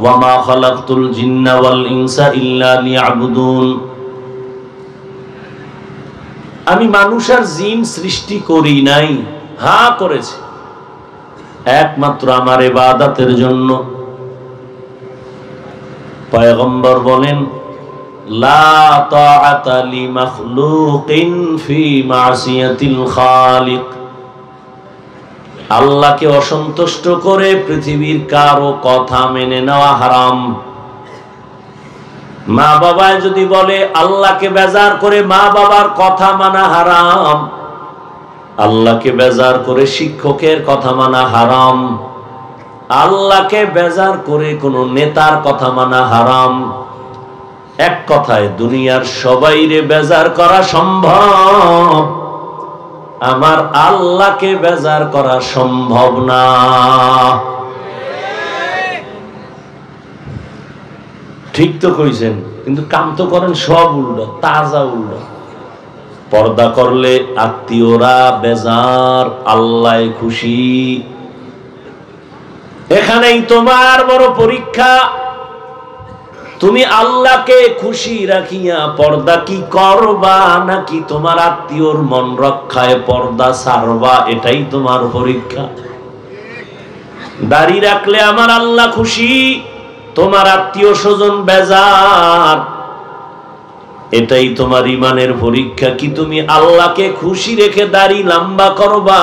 ওয়ামা খালাকতুল জিন্না ওয়াল ইনসা ইল্লা লিয়াবুদুন। আমি মানুষ আর জিন সৃষ্টি করি নাই, হ্যাঁ করেছি একমাত্র আমার ইবাদতের জন্য। পয়গম্বর বলেন, লা তাআতা লিমাখলুকিন ফি মাসিয়াতিল খালিক। আল্লাহকে অসন্তুষ্ট করে পৃথিবীর কারো কথা মেনে নেওয়া হারাম। মা বাবায় যদি বলে আল্লাহকে বেজার করে মা বাবার কথা মানা হারাম, আল্লাহকে বেজার করে শিক্ষকের কথা মানা হারাম, আল্লাহকে বেজার করে কোন নেতার কথা মানা হারাম। এক কথায় দুনিয়ার সবাইরে বেজার করা সম্ভব, আমার আল্লাহকে বেজার করা সম্ভব না। ঠিক তো কইছেন, কিন্তু কাম তো করেন সব উল্টো, তাজা উল্টো। পর্দা করলে আত্মীয়রা বেজার, আল্লাহ খুশি। এখানেই তোমার বড় পরীক্ষা। তুমি আল্লাহকে খুশি রাখিয়া পর্দা কি করবা, নাকি তোমার আত্মীয়র মন রক্ষায় পর্দা ছাড়বা, এটাই তোমার পরীক্ষা। দাড়ি রাখলে আমার আল্লাহ খুশি, তোমার আত্মীয় স্বজন বেজার, এটাই তোমার ইমানের পরীক্ষা। কি তুমি আল্লাহকে খুশি রেখে দাড়ি লম্বা করবা,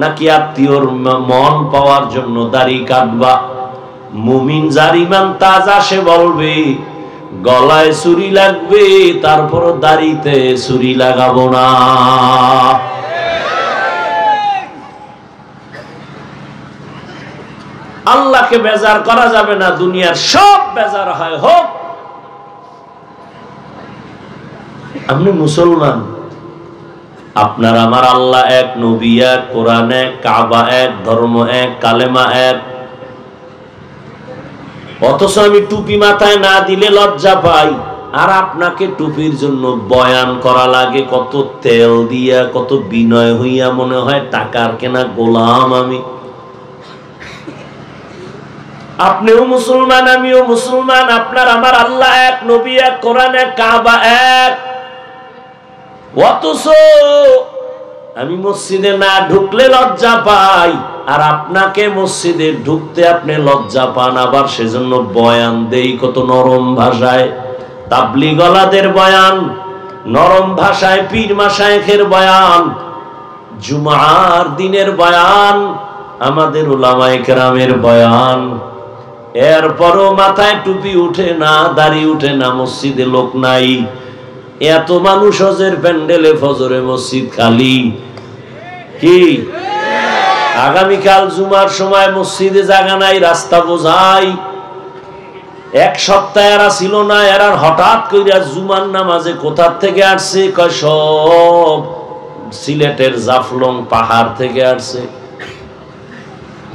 নাকি আত্মীয়র মন পাওয়ার জন্য দাড়ি কাটবা? মুমিন যার ইমান তাজা সে বলবে গলায় ছুরি লাগবে, তারপর দাড়িতে ছুরি লাগাবো না। আল্লাহকে বেজার করা যাবে না, দুনিয়ার সব বেজার হয় হোক। আপনি মুসলমান, আপনার আমার আল্লাহ এক, নবী এক, কোরআন এক, কাবা এক, ধর্ম এক, কালেমা এক। অথচ আমি টুপি মাথায় না দিলে লজ্জা পাই, আর আপনাকে টুপির জন্য বয়ান করা লাগে, কত তেল দিয়া, কত বিনয় হইয়া, মনে হয় টাকার কেনা গোলাম আমি। আপনিও মুসলমান, আমিও মুসলমান, আপনার আমার আল্লাহ এক, নবী এক, কোরআন এক, কাবা এক। অথচ আমি মসজিদে না ঢুকলে লজ্জা পাই, আর আপনাকে মসজিদে ঢুকতে আপনি লজ্জা পান, আবার সেজন্য বয়ান দেই কত নরম ভাষায়। তাবলীগওয়ালাদের বয়ান নরম ভাষায়, পীর মাশায়েখের বয়ান, জুমার দিনের বয়ান, আমাদের উলামায়ে কেরামের বয়ান। এরপরও মাথায় টুপি উঠে না, দাড়ি উঠে না, মসজিদে লোক নাই। এত মানুষ হজের প্যান্ডেলে, ফজরে মসজিদ খালি। কি আগামীকাল জুমার সময় মসজিদে জায়গা নাই, রাস্তা বোঝাই। এক সপ্তাহ এরা ছিল না, এরা হঠাৎ কইরা জুমার নামাজে কোথা থেকে আসছে, কয় সব সিলেটের জাফলং পাহাড় থেকে আসছে।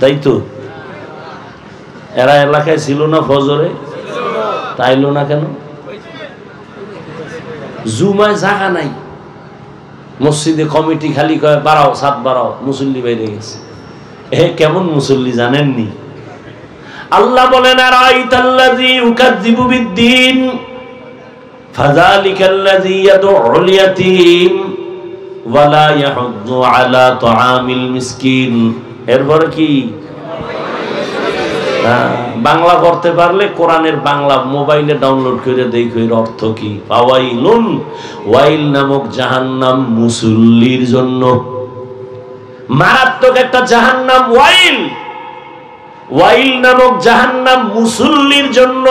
তাই তো, এরা এলাকায় ছিল না ফজরে, তাইলো না কেন? জুমায় জায়গা নাই, মসজিদে কমিটি খালি কয় বাড়াও, সাত বাড়াও, মুসল্লি বাইরে গেছে। কেমন মুসল্লি জানেননি? আল্লাহ বলেন, আরাইতাল্লাযী ইউকাযযিবু বিদ্দীন ফাযালিকাল্লাযী ইয়াদউল ইয়াতীম ওয়া লা ইয়াহুদ্দু আলা তুআমিল মিসকিন। এরপর কি? বাংলা পড়তে পারলে কোরআনের বাংলা মোবাইলে ডাউনলোড করে দেখো এর অর্থ কি। ফাওয়াইলুন, ওয়াইল নামক জাহান্নাম মুসল্লির জন্য। মারাত্মক একটা জাহান্নাম ওয়াইল, ওয়াইল নামক জাহান্নাম মুসল্লির জন্য।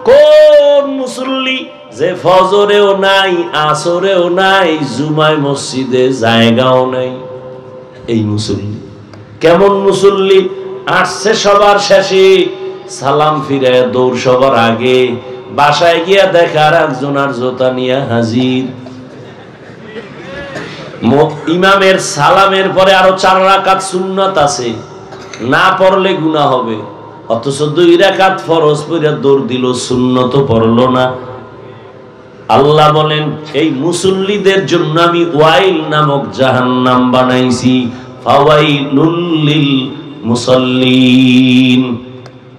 কোন মুসল্লি? যে ফজরেও নাই, আসরেও নাই, জুমায় মসজিদে জায়গাও নাই, এই মুসল্লি। কেমন মুসল্লি? আসছে সবার শেষে, সালাম ফিরে দৌড় সবার আগে, বাসায় গিয়া দেখার একজন আর জোতা নিয়ে হাজির। ইমামের সালামের পরে আরো 4 রাকাত সুন্নাত আছে, না পড়লে গুনাহ হবে। অথচ 2 রাকাত ফরজ পড়ে দৌড় দিল, সুন্নত পড়লো না। আল্লাহ বলেন, এই মুসল্লিদের জন্য আমি ওয়াইল নামক জাহান্নাম বানাইছি। ফাওয়াইলুল লিল মুসাল্লিন।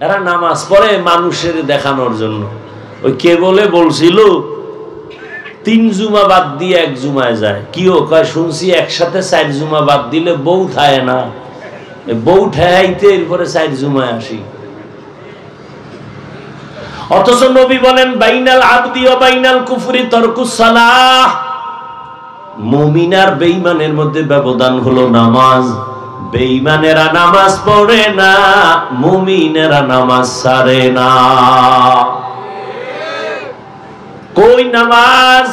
এরা নামাজ পড়ে মানুষের দেখানোর জন্য। ওই কে বলছিল 3 জুমা বাদ দিয়ে 1 জুমায় যায়। কিও কয় শুনছি একসাথে 4 জুমা বাদ দিলে বউ থায় না, বউ ঠাইতে এরপরে 4 জুমায় আসি। অথচ নবী বলেন বাইনাল আবদি ওয়া বাইনাল কুফরি তারকুস সালাহ। মুমিন আর বেঈমানের মধ্যে ব্যবধান হলো নামাজ। বেঈমানেরা নামাজ পড়ে না, মুমিনেরা নামাজ ছাড়ে না। কই নামাজ?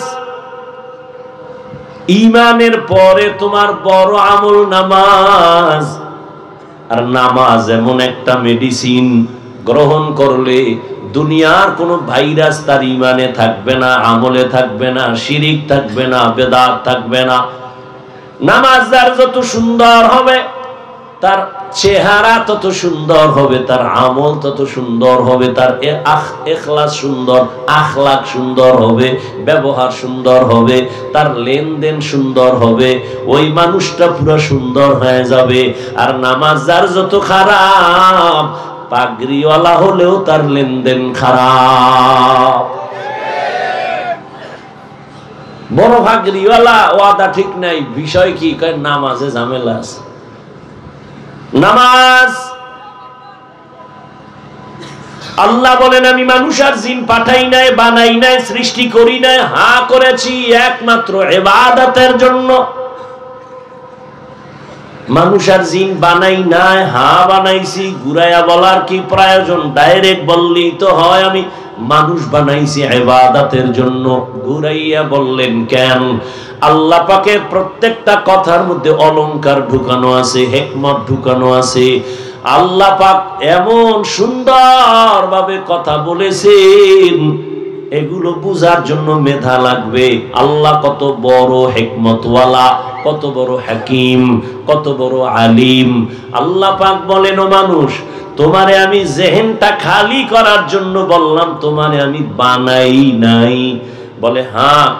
ঈমানের পরে তোমার বড় আমল নামাজ। আর নামাজ এমন একটা মেডিসিন, গ্রহণ করলে দুনিয়ার কোন ভাইরাস তার ঈমানে থাকবে না, আমলে থাকবে না, শিরিক থাকবে না, বেদাত থাকবে না। নামাজ যার যত সুন্দর হবে তার চেহারা তত সুন্দর হবে, তার আমল তত সুন্দর হবে, তার ইখলাস সুন্দর, আখলাক সুন্দর হবে, ব্যবহার সুন্দর হবে, তার লেনদেন সুন্দর হবে, ওই মানুষটা পুরো সুন্দর হয়ে যাবে। আর নামাজ যার যত খারাপ, পাগড়িওয়ালা হলেও তার লেনদেন খারাপ। বড় পাগড়িওয়ালা ওয়াদা ঠিক নাই, বিষয় কি? নামাজে ঝামেলা আছে। নামাজ, আল্লাহ বলেন আমি মানুষ আর জিন পাঠাই নাই, বানাই নাই, সৃষ্টি করি নাই, করেছি একমাত্র ইবাদতের জন্য। মানুষ আর জিন বানাই নাই, বানাইছি। ঘুরাইয়া বলার কি প্রয়োজন? ডাইরেক্ট বললেই তো হয় আমি মানুষ বানাইছি ইবাদতের জন্য। ঘুরাইয়া বললেন কেন? আল্লাহ পাকের প্রত্যেকটা কথার মধ্যে অলংকার ঢুকানো আছে, হিকমত ঢুকানো আছে। আল্লাহ পাক এমন সুন্দর ভাবে কথা বলেছেন, এগুলো বুঝার জন্য মেধা লাগবে। আল্লাহ কত বড় হিকমতওয়ালা, কত বড় হাকিম, কত বড় আলিম। আল্লাহ পাক বলেন ও মানুষ, তোমারে আমি জেহেনটা খালি করার জন্য বললাম, তোমারে আমি বানাই নাই। বলে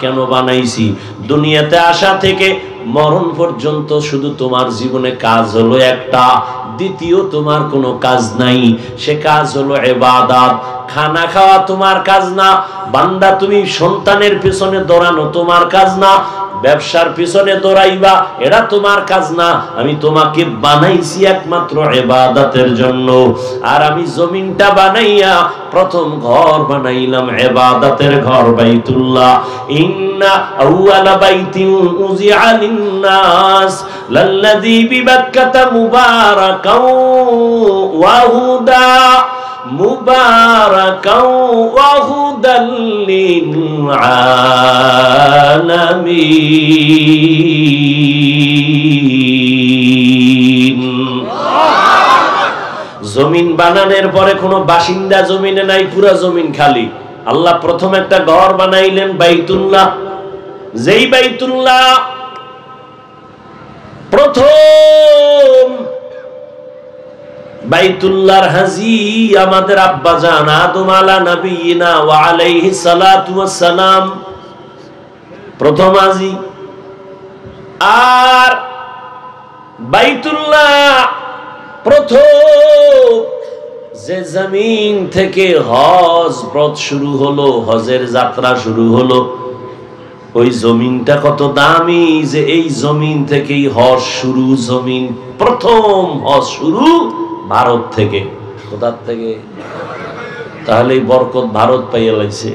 কেন বানাইছি? দুনিয়াতে আসা থেকে মরণ পর্যন্ত শুধু তোমার জীবনে কাজ হলো একটা, দ্বিতীয় তোমার কোনো কাজ নাই। সে কাজ হলো ইবাদত। খানা খাওয়া তোমার কাজ না, বান্দা তুমি সন্তানের পিছনে দৌড়ানো তোমার কাজ না, ব্যবসার পিছনে দৌড়াইবা এটা তোমার কাজ না। আমি তোমাকে বানাইছি একমাত্র ইবাদতের জন্য। আর আমি জমিনটা বানাইয়া প্রথম ঘর বানাইলাম ইবাদতের ঘর, বাইতুল্লাহ। ইন্না আউয়ালা বাইতিন উযিআ লিন-নাস লাল্লাযী বিবাক্কাতা মুবারাকাও ওয়া হুদা মুবারাকাও ওয়া হুদাল লিল-আলামিন। জমিন বানানোর পরে কোনো বাসিন্দা জমিনে নাই, পুরা জমিন খালি। আল্লাহ প্রথম একটা ঘর বানাইলেন বাইতুল্লাহ। যেই বাইতুল্লাহ প্রথম, বাইতুল্লাহর হাজি আমাদের আব্বাজান আদম আলা নবিয়িনা ওয়া আলাইহিস সালাতু ওয়াস সালাম প্রথম হাজি। আর বাইতুল্লাহ প্রথম যে জমিন থেকে হজ ব্রত শুরু হলো, হজের যাত্রা শুরু হলো, ওই জমিনটা কত দামি যে এই জমিন থেকেই হজ শুরু। জমিন প্রথম হজ শুরু ভারত থেকে। কোথা থেকে? তাহলে বরকত ভারত পাইয়া লাইছে।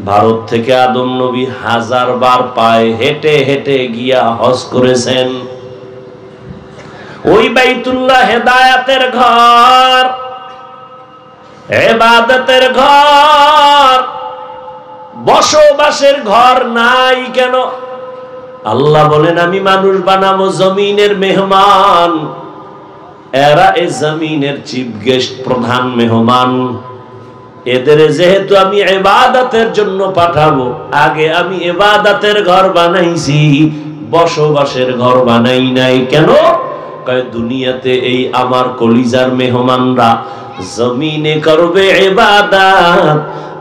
ভারত থেকে আদম নবী 1000 বার পায়ে হেঁটে হেঁটে গিয়া হজ করেছেন। ওই বাইতুল্লাহ হেদায়েতের ঘর, ইবাদতের ঘর, বসবাসের ঘর নাই কেন? আল্লাহ বলেন আমি মানুষ বানাবো জমিনের মেহমান। এরা এই জমিনের চিফ গেস্ট, প্রধান মেহমান। এদের যেহেতু আমি ইবাদতের জন্য পাঠাবো, আগে আমি ইবাদতের ঘর বানাইছি, বসবাসের ঘর বানাই নাই। কেন? দুনিয়াতে এই আমার কলিজার মেহমানরা জমিনে করবে ইবাদত,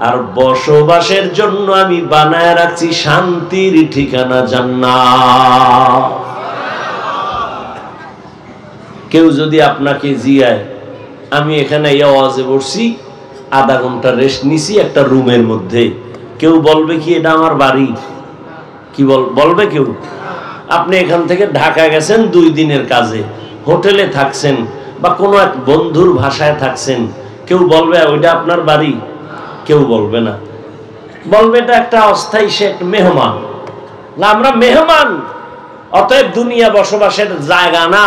আর বসবাসের জন্য আমি বানায় রাখছি শান্তির ঠিকানা জান্নাত। কেউ যদি আপনাকে জিয়ায় আমি এখানে ওয়াজে বসছি, আধা ঘন্টা রেস্ট নিছি একটা রুমের মধ্যে, কেউ বলবে কি এটা আমার বাড়ি? কি বলবে কেউ? আপনি এখান থেকে ঢাকা গেছেন 2 দিনের কাজে, হোটেলে থাকছেন বা কোনো এক বন্ধুর ভাষায় থাকছেন, কেউ বলবে ওইটা আপনার বাড়ি? কেউ বলবে না, বলবে এটা একটা অস্থায়ী সে মেহমান। না, আমরা মেহমান, অতএব দুনিয়া বসবাসের জায়গা না।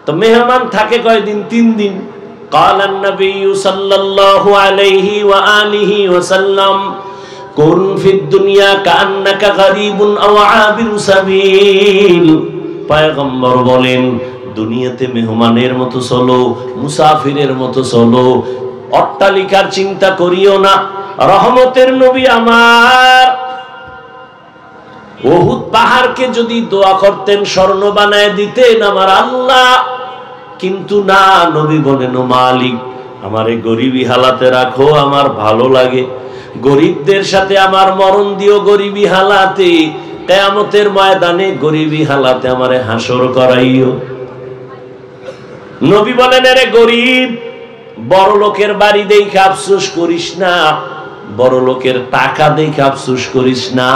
তো মেহমান থাকে কয়দিন? 3 দিন। কালান নবী সাল্লাল্লাহু আলাইহি ওয়া আলিহি ওয়াসাল্লাম কুন ফিদ দুনিয়া কান্নাকা গরীবুন আও আবিরু সাবিল। পয়গম্বর বলেন, দুনিয়াতে মেহমানের মতো চলো, মুসাফিরের মতো চলো, অট্টালিকার চিন্তা করিও না। রহমতের নবী আমার উহুদ পাহাড়কে যদি দোয়া করতেন স্বর্ণ বানায় দিতেন আমার আল্লাহ, কিন্তু না, নবী বলেন ও মালিক আমারে গরিবী হালাতে রাখো, আমার ভালো লাগে, গরিবদের সাথে আমার মরণ দিও গরিবী হালাতে, কিয়ামতের ময়দানে গরিবী হালাতে আমারে হাসর করাইও। নবী বলেন, আরে গরিব, বড় লোকের বাড়ি দেখে আফসোস করিস না, বড় লোকের টাকা দেখে আফসোস করিস না,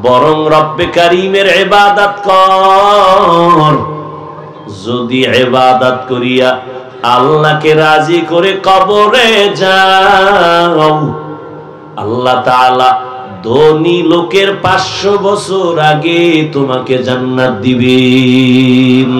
বরং রব্বে কারীমের ইবাদত কর। যদি ইবাদত করিয়া আল্লাহকে রাজি করে কবরে যাও, আল্লাহ তাআলা ধনী লোকের 500 বছর আগে তোমাকে জান্নাত দিবেন।